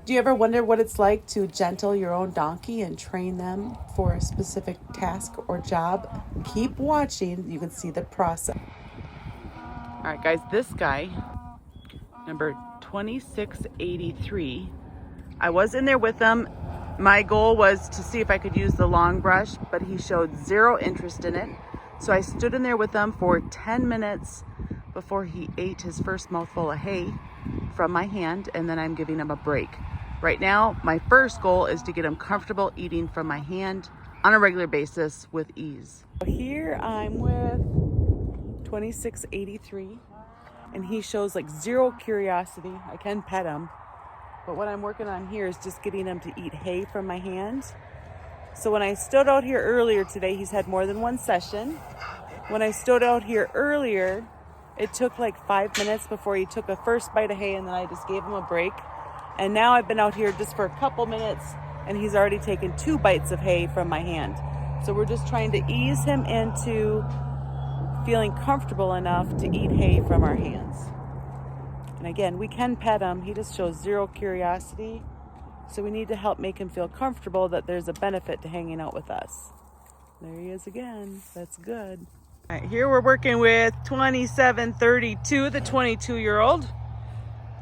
Do you ever wonder what it's like to gentle your own donkey and train them for a specific task or job? Keep watching. You can see the process. All right, guys, this guy, number 2683, I was in there with him. My goal was to see if I could use the long brush, but he showed zero interest in it. So I stood in there with him for 10 minutes before he ate his first mouthful of hay from my hand, and then I'm giving him a break. Right now, my first goal is to get him comfortable eating from my hand on a regular basis with ease. Here I'm with 2683, and he shows like zero curiosity. I can pet him, but what I'm working on here is just getting him to eat hay from my hand. So when I stood out here earlier today, he's had more than one session. When I stood out here earlier, it took like 5 minutes before he took a first bite of hay, and then I just gave him a break. And now I've been out here just for a couple minutes, and he's already taken 2 bites of hay from my hand. So we're just trying to ease him into feeling comfortable enough to eat hay from our hands. And again, we can pet him. He just shows zero curiosity. So we need to help make him feel comfortable that there's a benefit to hanging out with us. There he is again. That's good. All right, here we're working with 2732, the 22-year-old.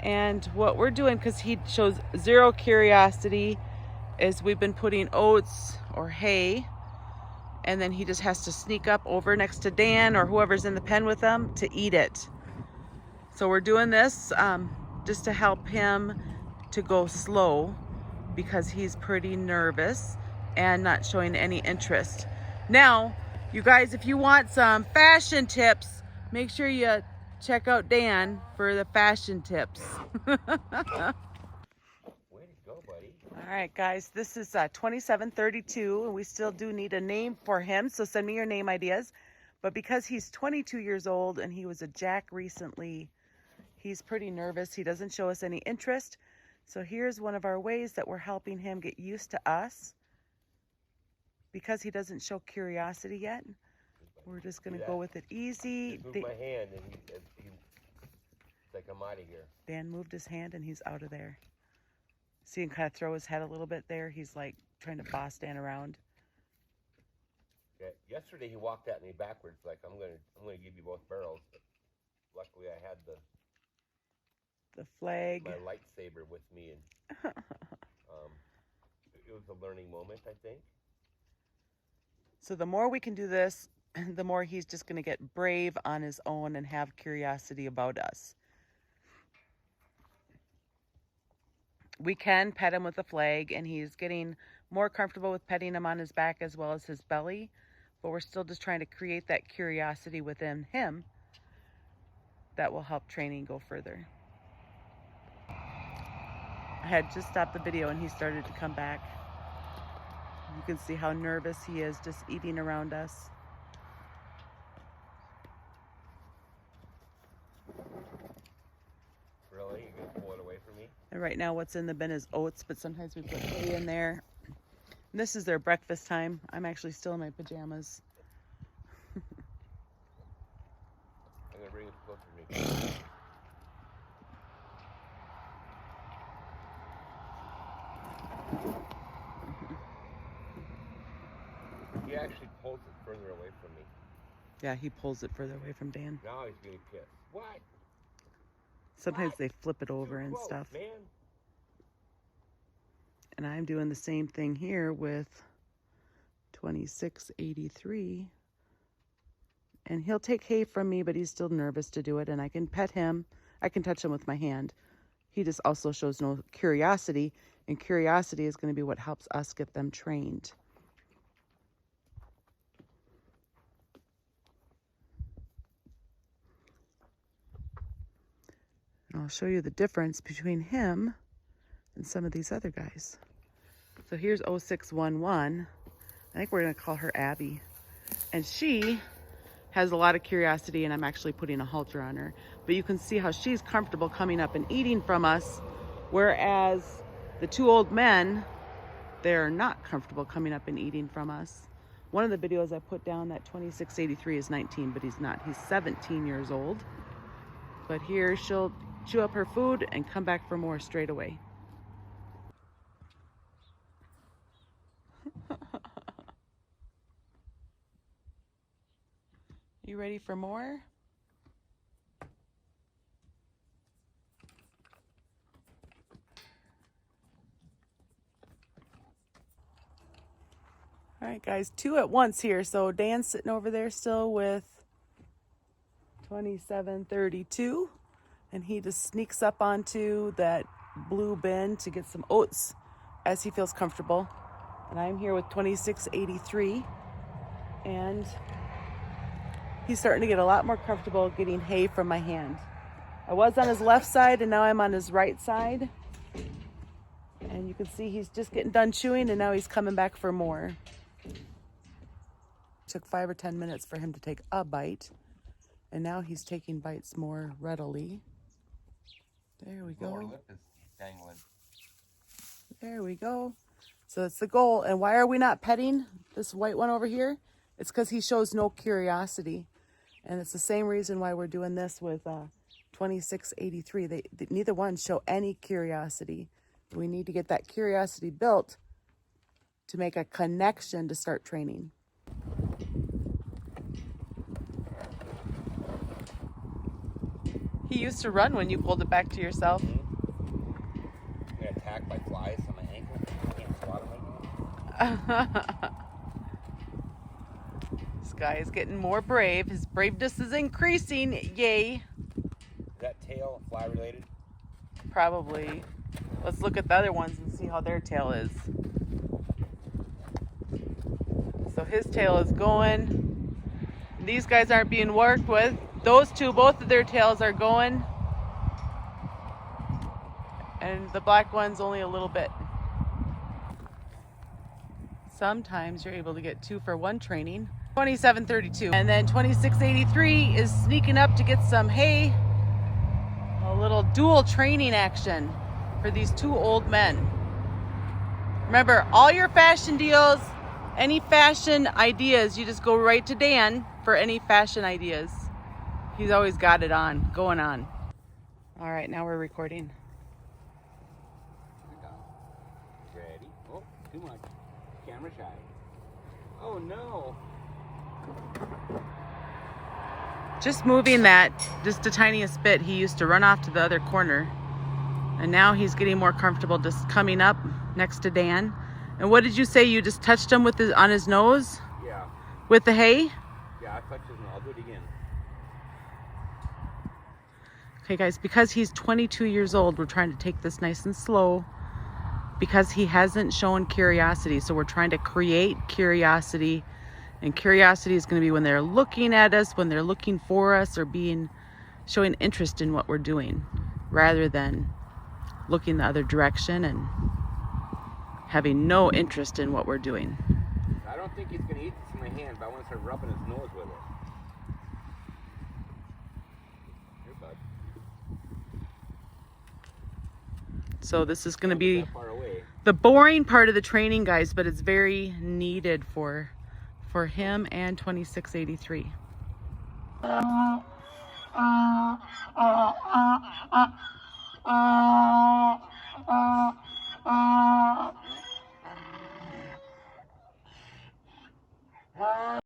And what we're doing, because he shows zero curiosity, is we've been putting oats or hay, and then he just has to sneak up over next to Dan or whoever's in the pen with him to eat it. So we're doing this just to help him to go slow, because he's pretty nervous and not showing any interest. Now, you guys, if you want some fashion tips, make sure you check out Dan for the fashion tips. Way to go, buddy. All right, guys, this is 2732, and we still do need a name for him, so send me your name ideas. But because he's 22 years old and he was a jack recently, he's pretty nervous. He doesn't show us any interest. So here's one of our ways that we're helping him get used to us. Because he doesn't show curiosity yet, we're just going to go with it easy. Just move my hand, and he's like, I'm out of here. Dan moved his hand, and he's out of there. See him kind of throw his head a little bit there. He's like trying to boss Dan around. Okay. Yesterday he walked at me backwards, like I'm gonna give you both barrels. But luckily I had the flag, my lightsaber with me, and it was a learning moment, I think. So the more we can do this, the more he's just going to get brave on his own and have curiosity about us. We can pet him with a flag, and he's getting more comfortable with petting him on his back as well as his belly, but we're still just trying to create that curiosity within him that will help training go further. I had just stopped the video and he started to come back. You can see how nervous he is just eating around us. Really? You're going to pull it away from me? And right now what's in the bin is oats, but sometimes we put hay in there. And this is their breakfast time. I'm actually still in my pajamas. I'm going to bring it closer to me. He actually pulls it further away from me. Yeah, he pulls it further away from Dan. Now he's getting pissed. What? Sometimes they flip it over and Close, stuff. Man. And I'm doing the same thing here with 2683. And he'll take hay from me, but he's still nervous to do it. And I can pet him. I can touch him with my hand. He just also shows no curiosity. And curiosity is going to be what helps us get them trained. And I'll show you the difference between him and some of these other guys. So here's 0611. I think we're going to call her Abby. And she has a lot of curiosity, and I'm actually putting a halter on her. But you can see how she's comfortable coming up and eating from us, whereas the two old men, they're not comfortable coming up and eating from us. One of the videos I put down, that 2683 is 19, but he's not. He's 17 years old. But here she'll chew up her food and come back for more straight away. You ready for more? All right, guys, 2 at once here. So Dan's sitting over there still with 2732, and he just sneaks up onto that blue bin to get some oats as he feels comfortable. And I'm here with 2683, and he's starting to get a lot more comfortable getting hay from my hand. I was on his left side, and now I'm on his right side. And you can see he's just getting done chewing, and now he's coming back for more. Took 5 or 10 minutes for him to take a bite, and now he's taking bites more readily. There we go. Lower lip is dangling. There we go. So that's the goal. And why are we not petting this white one over here? It's because he shows no curiosity. And it's the same reason why we're doing this with 2683. Neither one show any curiosity. We need to get that curiosity built to make a connection to start training. He used to run when you pulled it back to yourself. I got attacked by flies on my ankle. I can't swat them right now. This guy is getting more brave. His braveness is increasing. Yay. Is that tail fly related? Probably. Let's look at the other ones and see how their tail is. So his tail is going. These guys aren't being worked with. Those two, both of their tails are going. And the black one's only a little bit. Sometimes you're able to get 2 for 1 training. 2732. And then 2683 is sneaking up to get some hay. A little dual training action for these 2 old men. Remember, all your fashion deals, any fashion ideas, you just go right to Dan for any fashion ideas. He's always got it on, going on. All right, now we're recording. Ready? Oh, too much. Camera shy. Oh no. Just moving that just the tiniest bit, he used to run off to the other corner. And now he's getting more comfortable just coming up next to Dan. And what did you say? You just touched him with on his nose? Yeah. With the hay? Yeah, I touched his nose. I'll do it again. Okay, guys, because he's 22 years old, we're trying to take this nice and slow because he hasn't shown curiosity. So we're trying to create curiosity. And curiosity is going to be when they're looking at us, when they're looking for us, or showing interest in what we're doing, rather than looking the other direction and having no interest in what we're doing. I don't think he's going to eat this in my hand, but I want to start rubbing his nose with it. Here, bud. So this is going to be That far away. the boring part of the training, guys, but it's very needed for him and 2683.